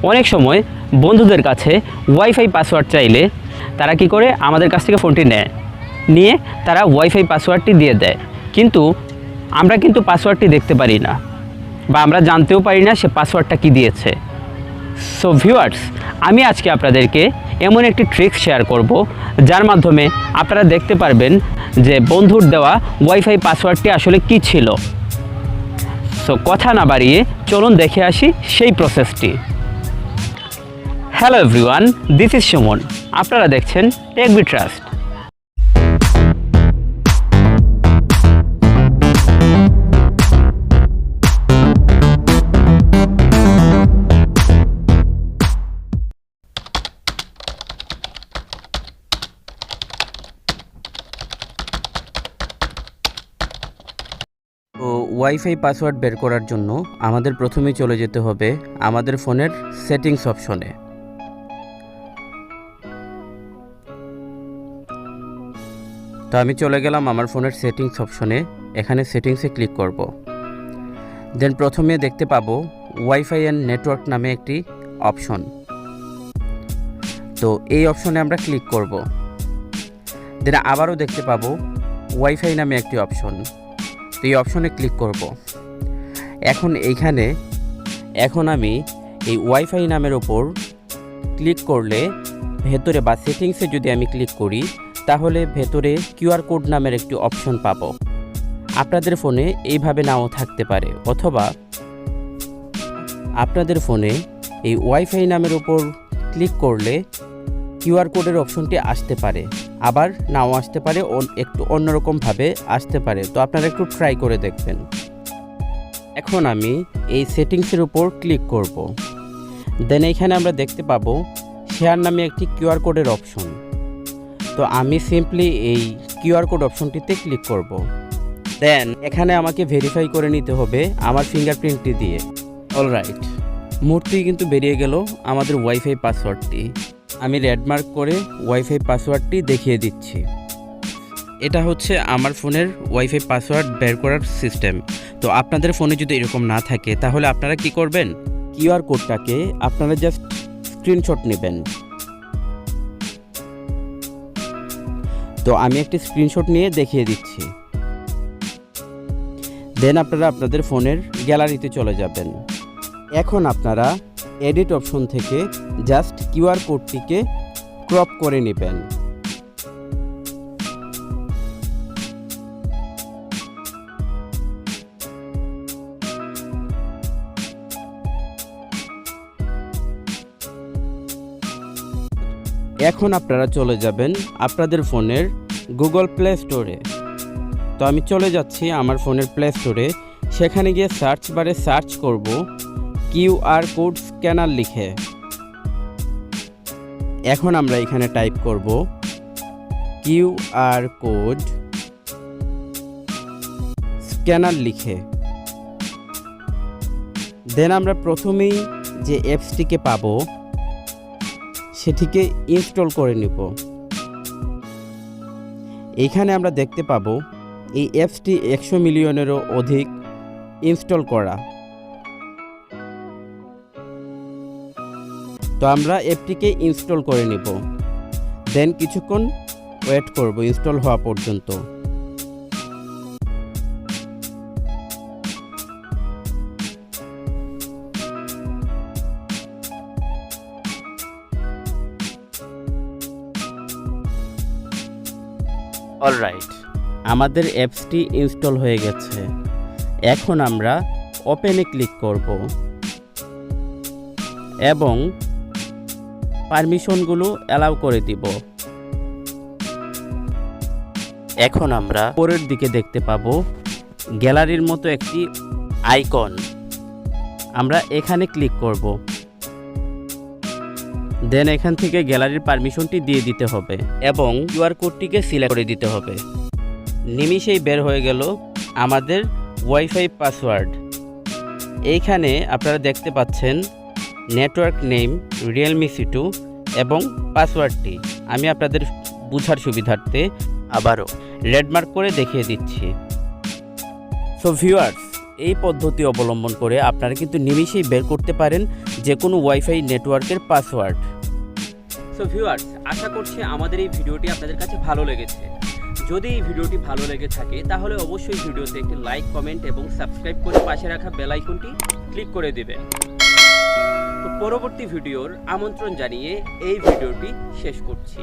অনেক সময় বন্ধুদের কাছে ওয়াইফাই পাসওয়ার্ড চাইলে তারা কি করে আমাদের কাছ থেকে ফোনটি নিয়ে তারা ওয়াইফাই পাসওয়ার্ডটি দিয়ে দেয়, কিন্তু আমরা কিন্তু পাসওয়ার্ডটি দেখতে পারি না বা আমরা জানতেও পারি না সে পাসওয়ার্ডটা কি দিয়েছে। সো ভিউয়ার্স, আমি আজকে আপনাদেরকে এমন একটি ট্রিক্স শেয়ার করব যার মাধ্যমে আপনারা দেখতে পারবেন যে বন্ধুর দেওয়া ওয়াইফাই পাসওয়ার্ডটি আসলে কি ছিল। সো কথা না বাড়িয়ে চলুন দেখে আসি সেই প্রসেসটি। Hello everyone, this is Suman, আপনারা দেখছেন techbetrust। তো ওয়াইফাই পাসওয়ার্ড বের করার জন্য আমাদের প্রথমেই চলে যেতে হবে আমাদের ফোনের সেটিংস অপশনে। তো আমি চলে গেলাম আমার ফোনের সেটিংস অপশনে। এখানে সেটিংসে ক্লিক করব। দেন প্রথমে দেখতে পাবো ওয়াইফাই অ্যান্ড নেটওয়ার্ক নামে একটি অপশন। তো এই অপশনে আমরা ক্লিক করব। দেন আবারও দেখতে পাবো ওয়াইফাই নামে একটি অপশন। তো এই অপশনে ক্লিক করব। এখন আমি এই ওয়াইফাই নামের ওপর ক্লিক করলে ভেতরে বা সেটিংসে যদি আমি ক্লিক করি তাহলে ভেতরে কিউআর কোড নামের একটি অপশন পাবো। আপনাদের ফোনে এইভাবে নাও থাকতে পারে, অথবা আপনাদের ফোনে এই ওয়াইফাই নামের ওপর ক্লিক করলে কিউআর কোডের অপশনটি আসতে পারে, আবার নাও আসতে পারে, একটু অন্যরকমভাবে আসতে পারে। তো আপনারা একটু ট্রাই করে দেখবেন। এখন আমি এই সেটিংসের উপর ক্লিক করব। দেন এখানে আমরা দেখতে পাবো শেয়ার নামে একটি কিউআর কোডের অপশন। তো আমি সিম্পলি এই কিউআর কোড অপশনটিতে ক্লিক করব। দেন এখানে আমাকে ভেরিফাই করে নিতে হবে আমার ফিঙ্গারপ্রিন্টটি দিয়ে। অলরাইট, মুহূর্তেই কিন্তু বেরিয়ে গেল আমাদের ওয়াইফাই পাসওয়ার্ডটি। আমি রেড মার্ক করে ওয়াইফাই পাসওয়ার্ডটি দেখিয়ে দিচ্ছি। এটা হচ্ছে আমার ফোনের ওয়াইফাই পাসওয়ার্ড বের করার সিস্টেম। তো আপনাদের ফোনে যদি এরকম না থাকে তাহলে আপনারা কি করবেন, কিউআর কোডটাকে আপনারা জাস্ট স্ক্রিনশট নেবেন। তো আমি একটি স্ক্রিনশট নিয়ে দেখিয়ে দিচ্ছি। দেন আপনারা আপনাদের ফোনের গ্যালারিতে চলে যাবেন। এখন আপনারা এডিট অপশন থেকে জাস্ট কিউআর কোডটিকে ক্রপ করে নেবেন। এখন আপনারা চলে যাবেন আপনাদের ফোনের গুগল প্লে স্টোরে। তো আমি চলে যাচ্ছি আমার ফোনের প্লে স্টোরে। সেখানে গিয়ে সার্চ বারে সার্চ করব কিউআর কোড স্ক্যানার লিখে। এখন আমরা এখানে টাইপ করব কিউআর কোড স্ক্যানার লিখে। দেন আমরা প্রথমেই যে অ্যাপসটিকে পাবো সেটিকে ইনস্টল করে নিব। এইখানে আমরা দেখতে পাবো এই অ্যাপসটি 100 মিলিয়নেরও অধিক ইনস্টল করা। তো আমরা অ্যাপটিকে ইনস্টল করে নিব। দেন কিছুক্ষণ ওয়েট করব ইনস্টল হওয়া পর্যন্ত। অলরাইট, আমাদের অ্যাপসটি ইনস্টল হয়ে গেছে। এখন আমরা ওপেনে ক্লিক করব এবং পারমিশনগুলো অ্যালাউ করে দিব। এখন আমরা উপরের দিকে দেখতে পাবো গ্যালারির মতো একটি আইকন। আমরা এখানে ক্লিক করব। দেন এখান থেকে গ্যালারির পারমিশনটি দিয়ে দিতে হবে এবং কিউআর কোডটিকে সিলেক্ট করে দিতে হবে। নিমিষেই বের হয়ে গেল আমাদের ওয়াইফাই পাসওয়ার্ড। এইখানে আপনারা দেখতে পাচ্ছেন নেটওয়ার্ক নেম realme C2 এবং পাসওয়ার্ডটি আমি আপনাদের বোঝার সুবিধার্থে আবারও রেড মার্ক করে দেখিয়ে দিচ্ছি। সো ভিউয়ার্স, এই পদ্ধতি অবলম্বন করে আপনারা কিন্তু নিমিষেই বের করতে পারেন যে কোনো ওয়াইফাই নেটওয়ার্কের পাসওয়ার্ড। সো ভিউয়ার্স, আশা করছি আমাদের এই ভিডিওটি আপনাদের কাছে ভালো লেগেছে। যদি এই ভিডিওটি ভালো লেগে থাকে তাহলে অবশ্যই ভিডিওতে একটি লাইক, কমেন্ট এবং সাবস্ক্রাইব করে পাশে রাখা বেল আইকনটি ক্লিক করে দিবেন। তো পরবর্তী ভিডিওর আমন্ত্রণ জানিয়ে এই ভিডিওটি শেষ করছি।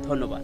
ধন্যবাদ।